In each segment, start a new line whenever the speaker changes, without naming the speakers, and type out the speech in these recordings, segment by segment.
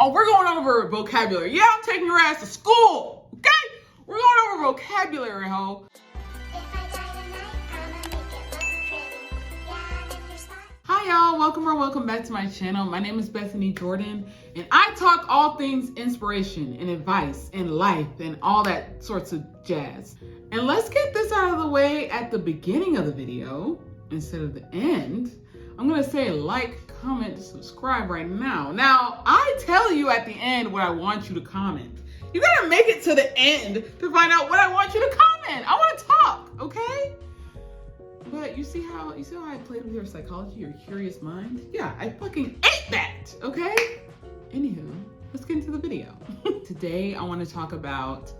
Oh, we're going over vocabulary. Yeah, I'm taking your ass to school. Okay? We're going over vocabulary, ho. Hi y'all, welcome back to my channel. My name is Bethany Jordan, and I talk all things inspiration and advice and life and all that sorts of jazz. And let's get this out of the way at the beginning of the video instead of the end. I'm gonna say like, comment, subscribe right now. Now, I tell you at the end what I want you to comment. You gotta make it to the end to find out what I want you to comment. I wanna talk, okay? But you see how I played with your psychology, your curious mind? Yeah, I fucking ate that, okay? Anywho, let's get into the video. Today, I want to talk about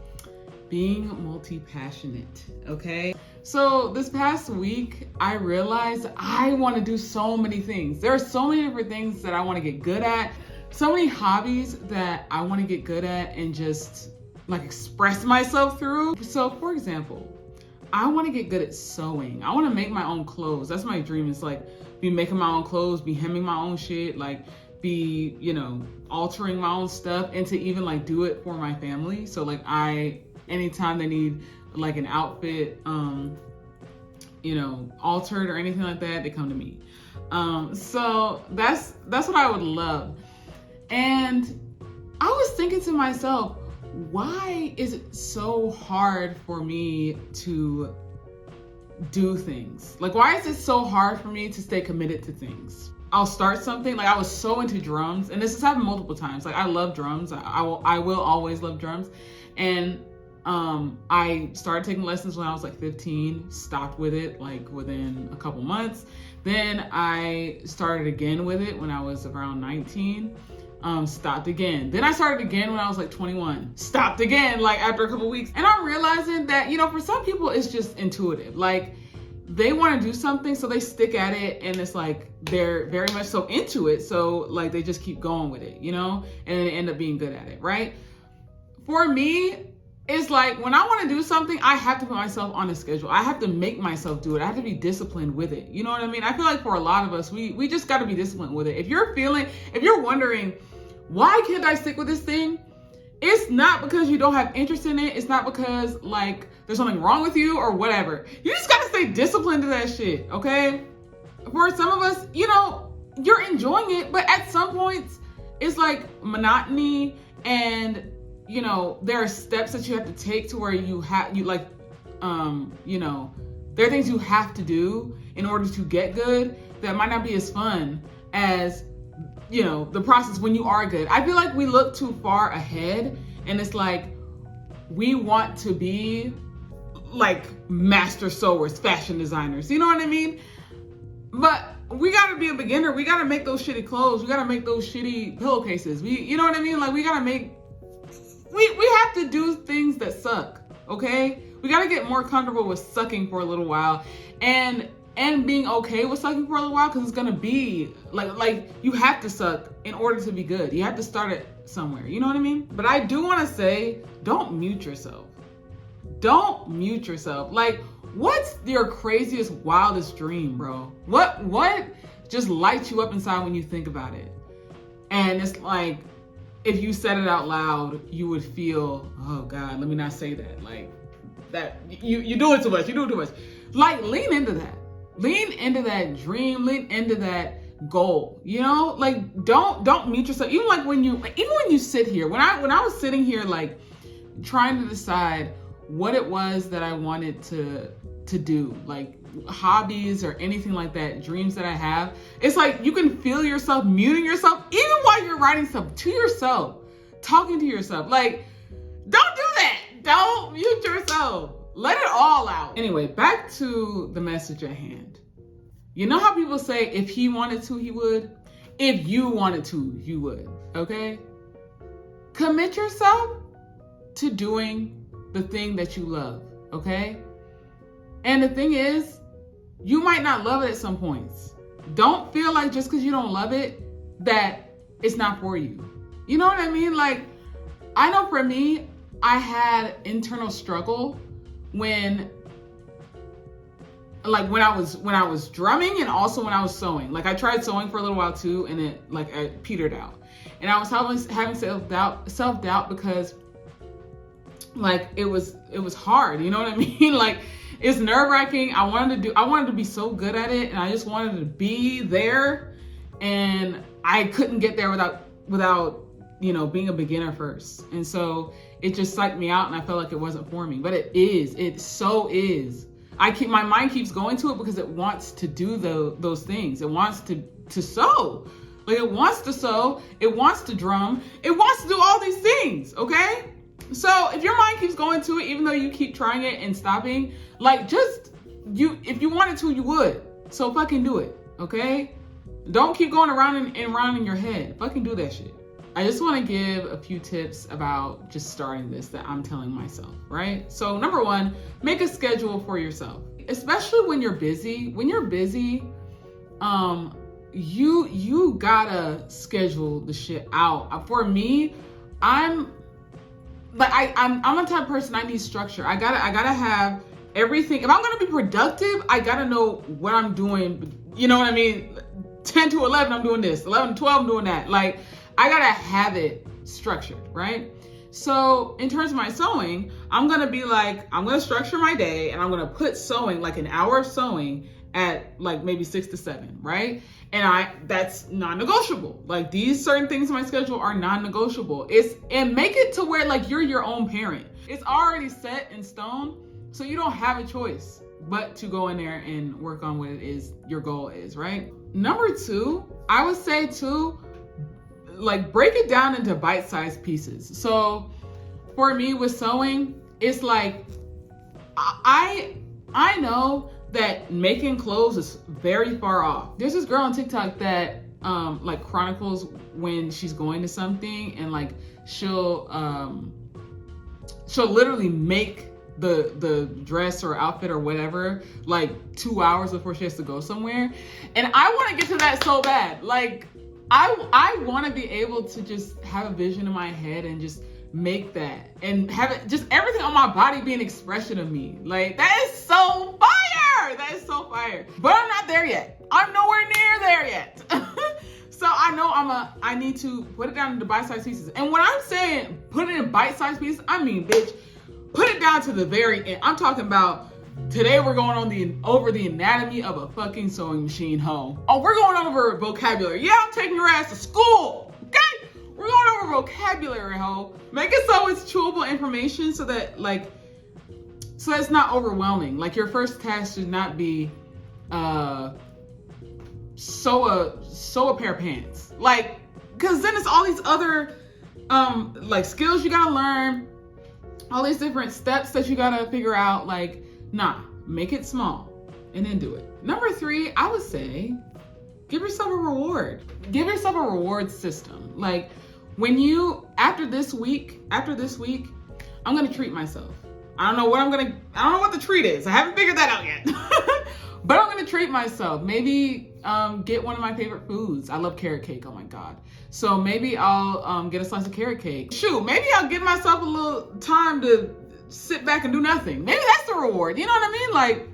being multi-passionate, okay? So this past week, I realized I want to do so many things. There are so many different things that I want to get good at, so many hobbies that I want to get good at and just like express myself through. So for example, I want to get good at sewing. I want to make my own clothes. That's my dream. It's like be making my own clothes, be hemming my own shit, like be, altering my own stuff, and to even like do it for my family. So like anytime they need like an outfit, altered or anything like that, they come to me. So that's what I would love. And I was thinking to myself, why is it so hard for me to do things? Like, why is it so hard for me to stay committed to things? I'll start something, like I was so into drums, and this has happened multiple times. Like I love drums. I will always love drums. And I started taking lessons when I was like 15, stopped with it like within a couple months. Then I started again with it when I was around 19. Stopped again. Then I started again when I was like 21. Stopped again, like after a couple weeks. And I'm realizing that, for some people it's just intuitive. Like they want to do something, so they stick at it, and it's like they're very much so into it. So like they just keep going with it, and they end up being good at it, right? For me, it's like when I want to do something, I have to put myself on a schedule. I have to make myself do it. I have to be disciplined with it. You know what I mean? I feel like for a lot of us, we just got to be disciplined with it. If you're wondering, why can't I stick with this thing? It's not because you don't have interest in it. It's not because like there's something wrong with you or whatever. You just gotta stay disciplined to that shit, okay? For some of us, you're enjoying it, but at some points it's like monotony, and there are steps that you have to take to where there are things you have to do in order to get good that might not be as fun as the process when you are good. I feel like we look too far ahead, and it's like we want to be like master sewers, fashion designers, you know what I mean? But we gotta be a beginner. We gotta make those shitty clothes. We gotta make those shitty pillowcases. You know what I mean? Like we have to do things that suck, okay? We gotta get more comfortable with sucking for a little while, and being okay with sucking for a little while, because it's gonna be like you have to suck in order to be good. You have to start it somewhere, you know what I mean? But I do want to say, don't mute yourself. Don't mute yourself. Like, what's your craziest, wildest dream, bro? What just lights you up inside when you think about it? And it's like, if you said it out loud, you would feel, oh God, let me not say that. Like that, you do it too much. You do it too much. Like, lean into that. Lean into that dream, lean into that goal, like don't mute yourself. Even when you sit here, when I was sitting here, like trying to decide what it was that I wanted to do, like hobbies or anything like that, dreams that I have, it's like you can feel yourself muting yourself, even while you're writing stuff to yourself, talking to yourself. Like, don't do that. Don't mute yourself. Let it all out. Anyway, back to the message at hand. You know how people say, if he wanted to, he would? If you wanted to, you would, okay? Commit yourself to doing the thing that you love, okay? And the thing is, you might not love it at some points. Don't feel like just because you don't love it, that it's not for you. You know what I mean? Like, I know for me, I had internal struggle when I was drumming, and also when I was sewing. Like I tried sewing for a little while too, and it petered out. And I was having self-doubt because like it was hard, you know what I mean? Like it's nerve-wracking. I wanted to be so good at it, and I just wanted to be there, and I couldn't get there without being a beginner first. And so it just psyched me out, and I felt like it wasn't for me. But it so is. My mind keeps going to it because it wants to do those things. It wants to sew. Like it wants to sew, it wants to drum, it wants to do all these things, okay? So if your mind keeps going to it, even though you keep trying it and stopping, like if you wanted to, you would. So fucking do it, okay? Don't keep going around and around in your head. Fucking do that shit. I just want to give a few tips about just starting this that I'm telling myself, right? So number one, make a schedule for yourself, especially when you're busy. When you're busy, you gotta schedule the shit out. For me, I'm the type of person, I need structure. I gotta have everything. If I'm gonna be productive, I gotta know what I'm doing. You know what I mean? 10 to 11, I'm doing this. 11 to 12, I'm doing that. Like, I gotta have it structured, right? So in terms of my sewing, I'm gonna structure my day, and I'm gonna put sewing, like an hour of sewing at like maybe 6 to 7, right? And that's non-negotiable. Like these certain things in my schedule are non-negotiable. And make it to where like you're your own parent. It's already set in stone, so you don't have a choice but to go in there and work on what it is your goal is, right? Number two, I would say too, like break it down into bite-sized pieces. So for me with sewing, it's like I know that making clothes is very far off. There's this girl on TikTok that like chronicles when she's going to something, and like she'll literally make the dress or outfit or whatever like 2 hours before she has to go somewhere. And I want to get to that so bad. Like I want to be able to just have a vision in my head and just make that and have it, just everything on my body be an expression of me. Like that is so fire. That is so fire. But I'm not there yet. I'm nowhere near there yet. So I know I need to put it down into bite-sized pieces. And when I'm saying put it in bite-sized pieces, I mean, bitch, put it down to the very end. I'm talking about today we're going over the anatomy of a fucking sewing machine, ho. Oh, we're going over vocabulary. Yeah, I'm taking your ass to school. Okay? We're going over vocabulary, ho. Make it so it's chewable information so that it's not overwhelming. Like your first task should not be sew a pair of pants. Like, cause then it's all these other like skills you gotta learn, all these different steps that you gotta figure out. Like, nah, make it small and then do it. Number three, I would say give yourself a reward. Give yourself a reward system. Like after this week, I'm gonna treat myself. I don't know what the treat is. I haven't figured that out yet. But I'm gonna treat myself. Maybe get one of my favorite foods. I love carrot cake, oh my God. So maybe I'll get a slice of carrot cake. Shoot, maybe I'll give myself a little time to sit back and do nothing. Maybe that's the reward, you know what I mean? Like,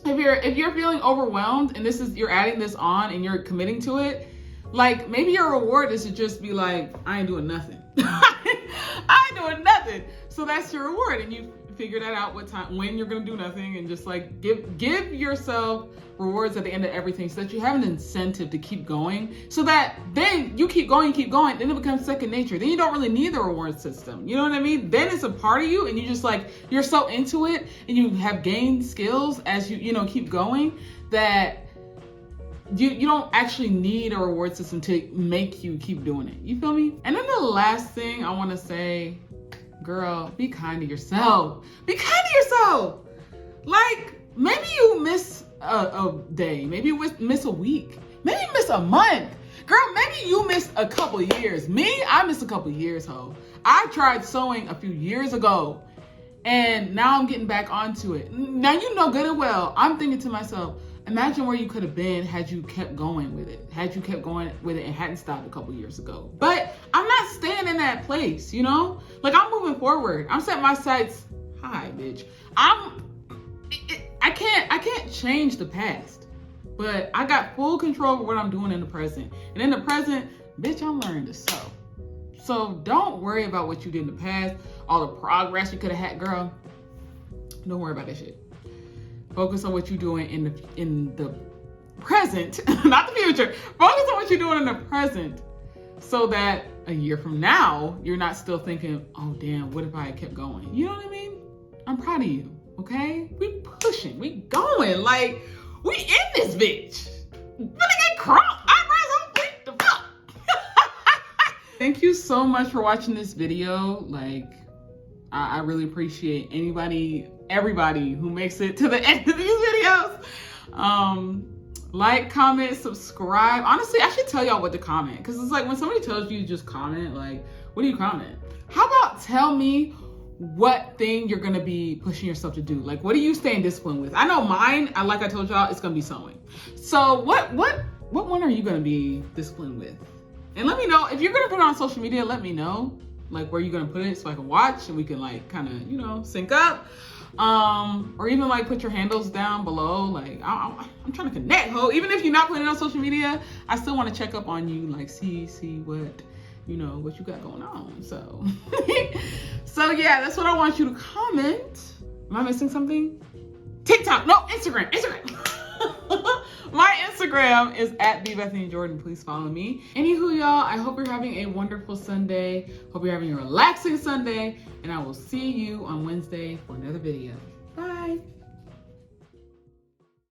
if you're feeling overwhelmed and you're adding this on and you're committing to it, like maybe your reward is to just be like, I ain't doing nothing. I ain't doing nothing. So that's your reward, and you figure that out when you're gonna do nothing, and just like give yourself rewards at the end of everything so that you have an incentive to keep going, so that then you keep going, then it becomes second nature. Then you don't really need the reward system. You know what I mean? Then it's a part of you, and you just you're so into it, and you have gained skills as you keep going, that you don't actually need a reward system to make you keep doing it. You feel me? And then the last thing I want to say, girl, be kind to yourself. Be kind to yourself. Like, maybe you miss a day. Maybe you miss a week. Maybe you miss a month. Girl, maybe you miss a couple years. Me, I missed a couple years, ho. I tried sewing a few years ago, and now I'm getting back onto it. Now, you know good and well, I'm thinking to myself, imagine where you could have been had you kept going with it. Had you kept going with it and hadn't stopped a couple years ago. But I'm not staying in that place, you know? Like, I'm moving forward. I'm setting my sights high, bitch. I can't change the past, but I got full control of what I'm doing in the present. And in the present, bitch, I'm learning to sew. So don't worry about what you did in the past, all the progress you could have had, girl. Don't worry about that shit. Focus on what you're doing in the present, not the future. Focus on what you're doing in the present, so that a year from now, you're not still thinking, oh damn, what if I had kept going? You know what I mean? I'm proud of you, okay? We pushing, we going, like, we in this bitch. Really get crunk, eyebrows on fleek, the fuck. Thank you so much for watching this video. Like, I really appreciate everybody who makes it to the end of these videos. Like, comment, subscribe. Honestly, I should tell y'all what to comment, because it's like when somebody tells you just comment, like, what do you comment? How about tell me what thing you're gonna be pushing yourself to do? Like, what are you staying disciplined with? I know mine, like I told y'all, it's gonna be sewing. So what one are you gonna be disciplined with? And let me know, if you're gonna put it on social media, let me know, like, where you're gonna put it, so I can watch and we can, like, kind of, you know, sync up. Or even, like, put your handles down below. Like, I'm trying to connect, ho. Even if you're not putting it on social media, I still want to check up on you, like, see what, you know, what you got going on. So, so yeah, that's what I want you to comment. Am I missing something? TikTok, no, Instagram. My Instagram is @thebethanyjordan. Please follow me. Anywho, y'all, I hope you're having a wonderful Sunday. Hope you're having a relaxing Sunday. And I will see you on Wednesday for another video. Bye.